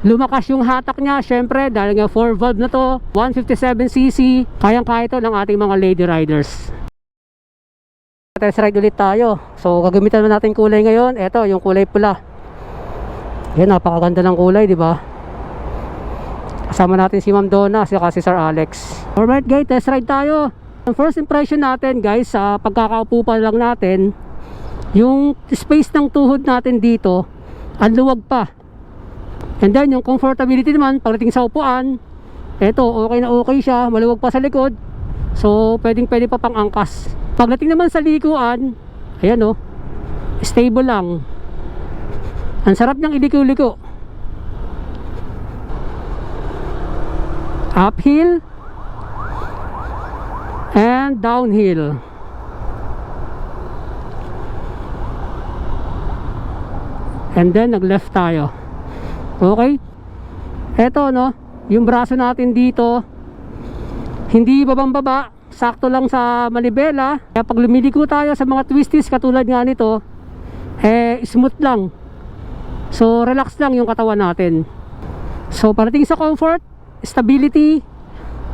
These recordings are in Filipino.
Lumakas yung hatak niya, syempre dahil nga 4 valve na to, 157cc, kayang-kaya ito ng ating mga lady riders. Test ride ulit tayo. So gagamitan natin kulay ngayon. Ito yung kulay pula. Yan, napakaganda ng kulay, di ba? Kasama natin si Ma'am Donna, si Sir Alex. Alright guys, test ride tayo. Ang first impression natin guys, sa pagkakaupo pa lang natin, yung space ng tuhod natin dito, ang luwag pa. And then yung comfortability naman, pagdating sa upuan, eto, okay na okay siya, maluwag pa sa likod. So, pwede pa pang angkas. Pagdating naman sa likuan, ayan o, stable lang. Ang sarap niyang iliko-liko. Uphill and downhill. And then nag left tayo. Okay, eto no, yung braso natin dito hindi babang baba, sakto lang sa manibela. Kaya pag lumiliko tayo sa mga twisties katulad nga nito, smooth lang. So relax lang yung katawan natin. So parating sa comfort, stability,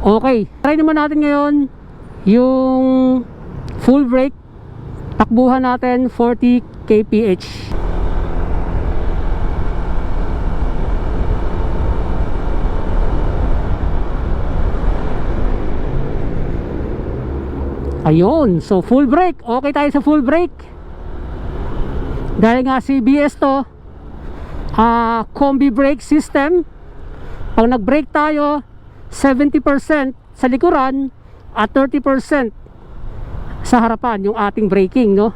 okay. Try naman natin ngayon yung full brake. Takbuhan natin 40 kph. Ayun, so full brake. Okay tayo sa full brake. Dahil nga CBS to, combi brake system. Pag nag-brake tayo, 70% sa likuran at 30% sa harapan yung ating braking, no?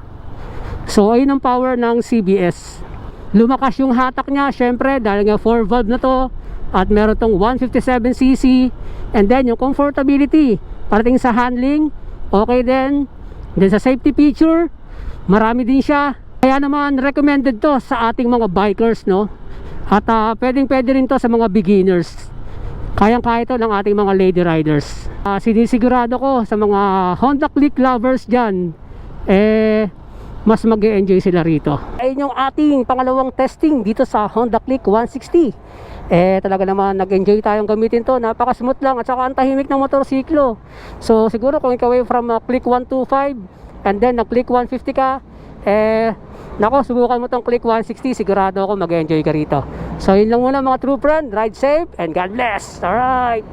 So ayun ang power ng CBS. Lumakas yung hatak niya, syempre dahil nga 4 valve na to, at meron tong 157cc. And then yung comfortability, parating sa handling, okay din. Then sa safety feature, marami din siya. Kaya naman recommended to sa ating mga bikers, no? At pwede rin to sa mga beginners. Kayang-kaya ito ng ating mga lady riders. Sinisigurado ko sa mga Honda Click lovers dyan, mas mag-e-enjoy sila rito. Ayun yung ating pangalawang testing dito sa Honda Click 160. Talaga naman nag-enjoy tayong gamitin to. Napaka-smooth lang at saka ang tahimik ng motorsiklo. So siguro kung ikaw ay from Click 125 and then nag-Click 150 ka, nako, subukan mo tong Click 160, sigurado ako mag-enjoy ka rito. So yun lang muna mga true friend, ride safe and God bless. Alright.